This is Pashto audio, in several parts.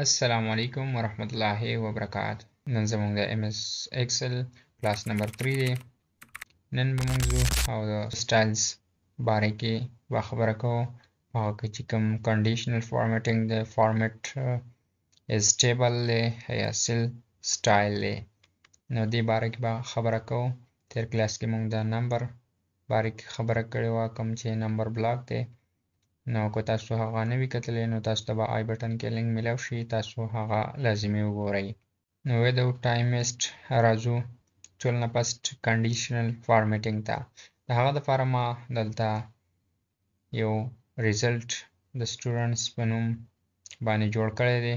السلام علیکم ورحمت الله وبرکاته. نن زموږ د MS Excel کلاس نمبر 3 دی. نن به موږ او د سټایلز باره کې خبره کوو. هغه کې چې کوم کنډیشنل فارمیټینګ د فارمیټ از ټیبل دی یا سیل سټایل دی، نو دې باره کې به خبره کوو. تیر کلاس کې موږ د نمبر باره کې خبره کړې وه، کوم چې نمبر بلاک دی. نو که تاسو هغه نه وي کتلی نو تاسو ته به آی بټن کې لینک میلاو شي، تاسو هغه لازمي وګورئ. نو without time waste راځو ټول نه پست کنډیشنل فارمیټینګ ته. د هغه دپاره ما دلته یو ریزلټ د سټوډنټس په نوم باندې جوړ کړی دی،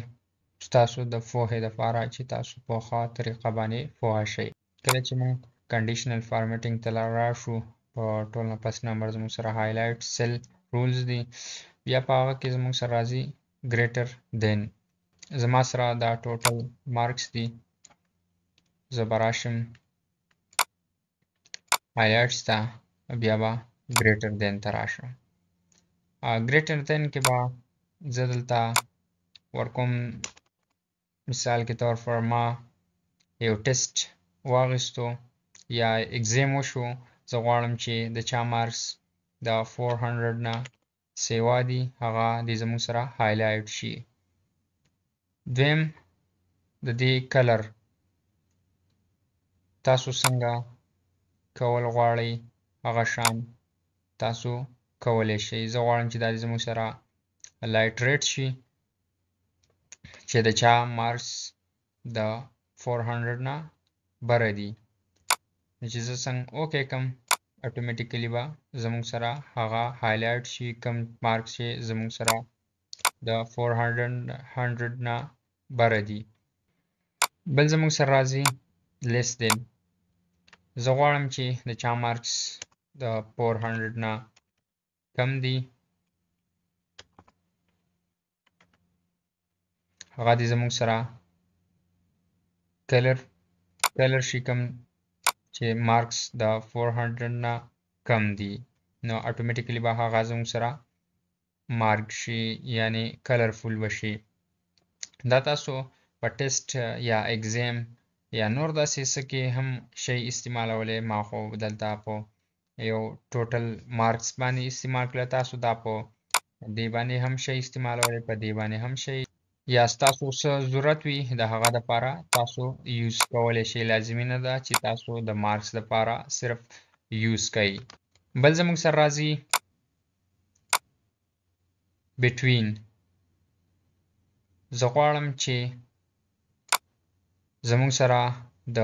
ستاسو د پوهې دپاره چې تاسو په ښه طریقه باندې پوه شئ. کله چې موږ کنډیشنل فارمیټینګ ته راشو، په ټول نه پس نمبر زموږ سره هایلایټ سیل رولز دي، بیا په هغه کې زموږ سره راځي ګریټر دین. زما سره دا ټوټل مارکس دي، زه به راشم هایلایټس ته، بیا به ګریټر دین ته راشم. ګریټر دین کې به زه دلته ورکوم، مثال کې طور پر ما یو ټیسټ واخیستو یا اگزام وشو، زه غواړم چې د چا مارکس د 400 نه سیوا دي، هغه دې زموږ سره هایلایټ شي. دویم د دې کلر تاسو څنګه کول غواړئ هغه شان تاسو کولی شئ. زه غواړم چې دا دې زموږ سره لایټ ریډ شي، چې د چا مارکس د 400 نه بره دي. چې زه څنګه اوکې کم، اتوماتیکلی به زموږ سره هغه هایلایټ شي کم مارکس چې زموږ سره د 400 نه بره دي. بل زموږ سره راځي لیس دین. زه غواړم چې د چا مارکس د 400 نه کم دي، هغه دې زموږ سره کلر شي کم چې مارکس د 400 نه کم دي، نو اتوماتیکلی به هغه زموږ سره مارک شي، یعنی کلرفول بشي. دا تاسو په ټیسټ یا اگزام یا نور داسې څه کې هم شی استعمالولی. ما خو دلته په یو ټوټل مارکس باندې استعمال کړه، تاسو دا په دې باندې هم شی استعمالولی، په دې باندې هم شی، یا ستاسو څه ضرورت وي د هغه دپاره تاسو یوز کولی شئ. لازمي نه ده چې تاسو د مارکس دپاره صرف یوز کوئ. بل زموږ سره راځي بټوین. زه غواړم چې زموږ سره د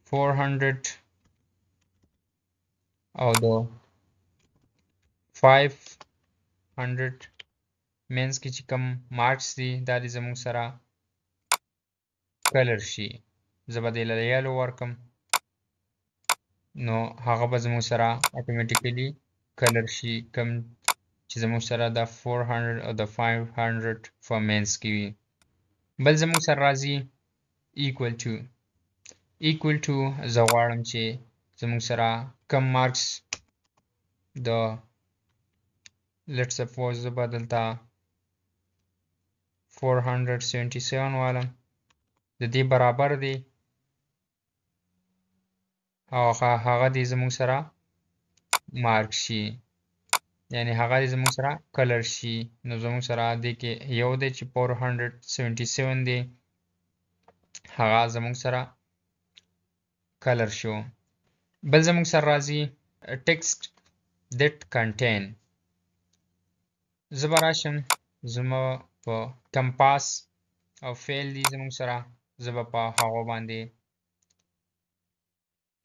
400 او د 500 مینس کې چې کوم مارکس دي، دا دې زموږ سره کلر شي. زه به دې له یلو ورکم، نو هغه به زموږ سره اتوماتیکلی کلر شي کوم چې زموږ سره د 400 او د 500 په مینس کې وي. بل زموږ سره راځي equal to. زه غواړم چې زموږ سره کم مارکس د لیټس سپوز زه به دلته 477 والم، د دې برابر دی، هغه دې زموږ سره مارک شي، یعنی هغه دې زموږ سره کلر شي. نو زموږ سره دې کې یو دی چې 477 دی، هغه زموږ سره کلر شو. بل زموږ سره راځي ټیکسټ that contain. زه به راشم، زما په کمپاس او فیل دي زموږ سره، زه به په هغو باندې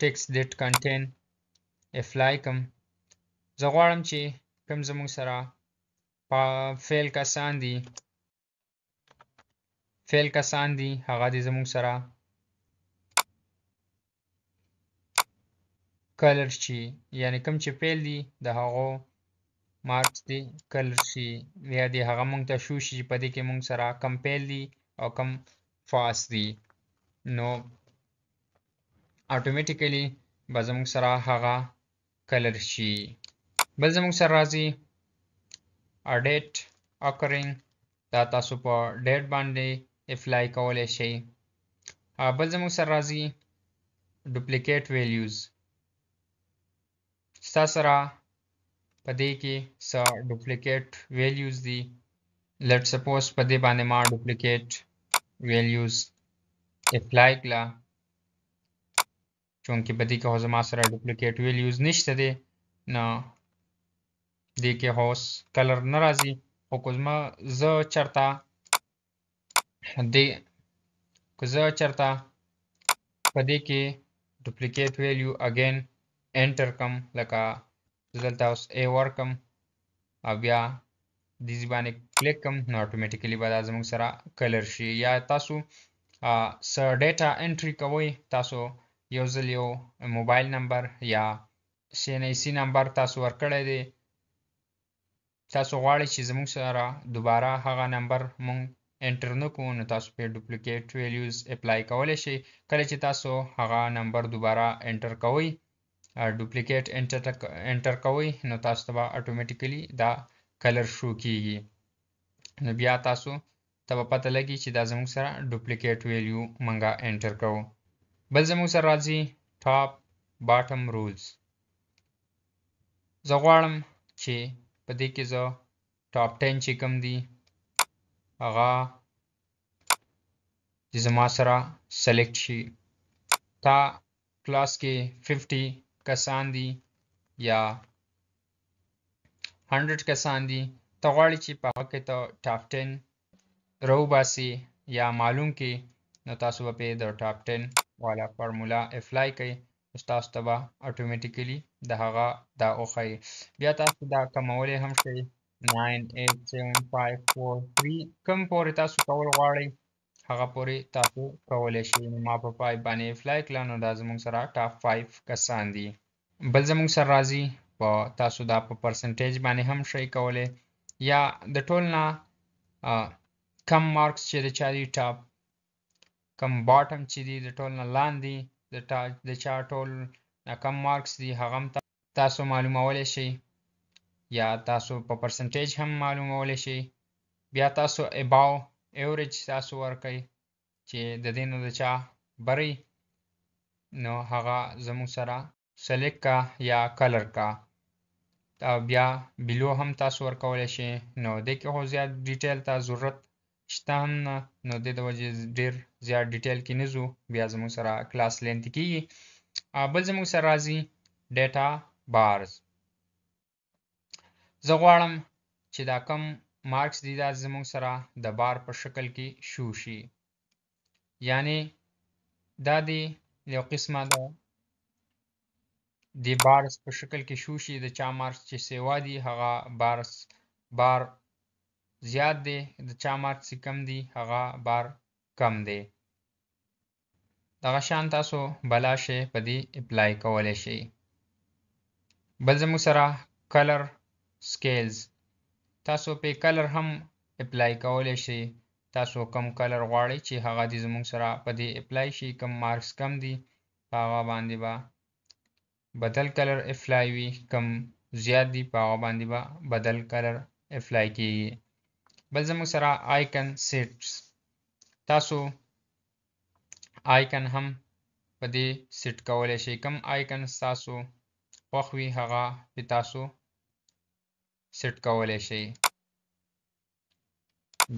ټیکسټ that contain اپلای کم. زه غواړم چې کوم زموږ سره فیل کسان دي هغه دې زموږ سره کلر شي، یعنی کوم چې فیل دي د هغو مارکس دي کلر شي، یا دې هغه مونږ ته شو شي چې په دې کې مونږ سره کم فیل دي او کم فاس دي، نو اتوماتیکلی به زموږ سره هغه کلر شي. بل زموږ سره راځي a date occurring دا تاسو په ډیټ باندې اپلای کولی شئ. بل زموږ سره راځي ډوپلیکیټ ویلیوز. ستا سره په دې کې څه ډوپلیکیټ ویلیوز دي. لیټ سپوز په دې باندې ما ډوپلیکیټ ویلیوز اپلای کړه، چونکې په دې کې خو زما سره ډوپلیکیټ ویلیوز نشته دی، نو دې کې خو اوس کلر نه راځي. خو که زه چېرته په دې کې ډوپلیکیټ ویلیو اګین انټر کم، لکه زه دلته اوس A ورکم او بیا دې باندې کلیک کم، نو اتوماتیکلی به دا زموږ سره کلر شي. یا تاسو څه ډیټا انټري کوئ، تاسو یو ځل یو موبایل نمبر یا CNIC نمبر تاسو ورکړی دی، تاسو غواړئ چې زموږ سره دوباره هغه نمبر مونږ انټر نه کوو، نو تاسو په ډوپلیکیټ ویلیوز اپلای کولی شئ. کله چې تاسو هغه نمبر دوباره انټر کوئ، ډوپلیکیټ انټر کوئ، نو تاسو ته به اتوماتیکلی دا کلر شو کیږي. نو بیا تاسو ته به پته لګي چې دا زموږ سره ډوپلیکیټ ویلیو مونږه انټر کوو. بل زموږ سره راځي ټاپ باټم رولز. زه غواړم چې په دې کې زه ټاپ 10 چې کوم دي هغه چې زما سره سلیکټ شي. تا کلاس کې 50 کسان دي یا 100 کسان دي، ته غواړې چې په هغه کې ته ټاپ 10 راوباسي یا معلوم کې، نو تاسو به پې د ټاپ 10 والا فارمولا اپلای کوئ، تاسو ته به اتوماتیکلی د هغه دا وښیي. بیا تاسو دا کمولی هم شئ 9 8 7 5 4 3 کوم پورې تاسو کول غواړئ هغه پورې تاسو کولی شئ. نو ما په 5 باندې اپلای کړه، نو دا زموږ سره ټاپ 5 کسان دي. بل زموږ سره راځي په تاسو دا په پرسنټیج باندې هم شئ کولی، یا د ټول نه کم مارکس چې د چا دي ټاپ، کم باټم چې دي د ټول نه لاندې د چا ټول نه کم مارکس دي هغه هم تاسو معلومولی شئ، یا تاسو په پرسنټیج هم معلومولی شئ. بیا تاسو اباو ایوریج تاسو ورکئ چې د دې نه د چا بری، نو هغه زموږ سره سلیکټ کا یا کلر کا. بیا بیلو هم تاسو ورکولی شئ. نو دې کې خو زیات ډیټیل ته ضرورت شته هم نه، نو دې د وجې ډېر زیات ډیټیل کې نه ځو، بیا زموږ سره کلاس لینتي کېږي. بل زموږ سره راځي ډیټا بارز. زه غواړم چې دا کم مارکس دي دا زموږ سره د بار په شکل کې شو شي، یعنی دا دی یو قسمه د بارز په شکل کې شو شي. د چا مارکس چې سیوا دي هغه بار زیات دی، د چا مارکس چې کم دي هغه بار کم دی. دغه شان تاسو بلا شی په دې اپلای کولی شئ. بل زموږ سره کلر سکیلز. تاسو په کلر هم اپلای کولی شئ. تاسو کم کلر غواړئ چې هغه دې زموږ سره په دې اپلای شي، کم مارکس کم دي په هغه باندې به بدل کلر اپلای وي، کم زیات دي په هغه باندې به بدل کلر اپلای کیږي. بل زموږ سره آیکن سیټس. تاسو آیکن هم په دې سیټ کولی شئ. کم آیکن تاسو خوښ وي هغه په تاسو سیټ کولی شئ.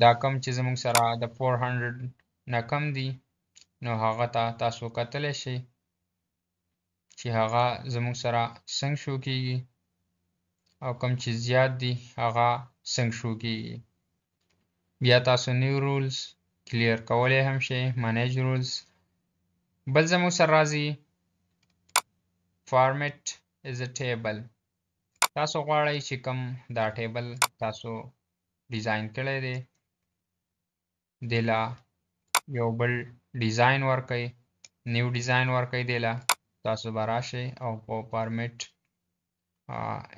دا کم چې زموږ سره د 400 نه کم دي، نو هغه ته تاسو کتلی شئ چې هغه زموږ سره څنګه شو کیږي، او کم چې زیات دي هغه څنګه شو کیږي. بیا تاسو نیو رولز کلیر کولی هم شئ، منیج رولز. بل زموږ سره راځي فارمیټ از ا ټیبل. تاسو غواړئ چې کوم دا ټیبل تاسو ډیزاین کړی دی دله یو بل ډیزاین ورکئ، نیو ډیزاین ورکئ دله، تاسو به راشئ او په فارمیټ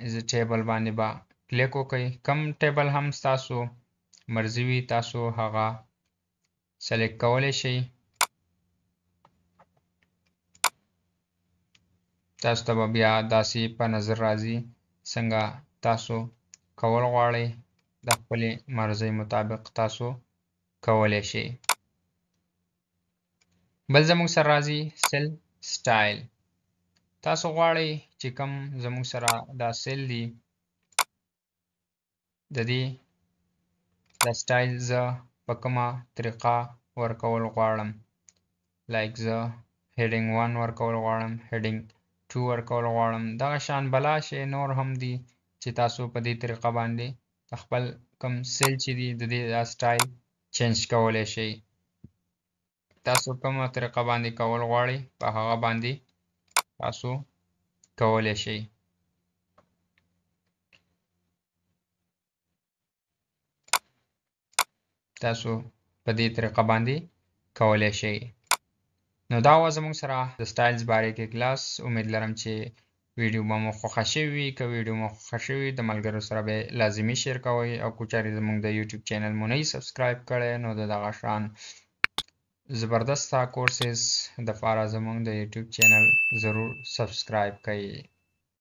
از ا ټیبل باندې به کلیک وکئ. کم ټیبل هم تاسو مرضی وي تاسو هغه سلیکټ کولی شئ. تاسو ته به بیا داسې په نظر راځي څنګه تاسو کول غواړئ. د خپلې مرضۍ مطابق تاسو کولی شئ. بل زموږ سره راځي سیل سټایل. تاسو غواړئ چې کوم زموږ سره دا سیل دی د دې دا سټایل زه په کومه طریقه ورکول غواړم. لایک زه هیډینګ 1 ورکول غواړم، هیډینګ 2 ورکول غواړم. دغه شان بلا شی نور هم دي چې تاسو په دې طریقه باندې خپل کوم سیل چې دی د دې دا سټایل چینج کولی شئ. تاسو کومه طریقه باندې کول غواړئ په هغه باندې تاسو کولی شئ. تاسو په دې طریقه باندې کولی شئ. نو دا وه زموږ سره د سټایلز باره کې کلاس. امید لرم چې ویډیو به مو خوښه شوې وي. که ویډیو مو خوښه شوې وي د ملګرو سره به لازمي شیر کوئ، او که چېرې زموږ د یوټیوب چینل مو نه وي سبسکرایب کړی نو د دغه شان زبردسته کورسز دپاره زموږ د یوټیوب چینل ضرور سبسکرایب کړئ.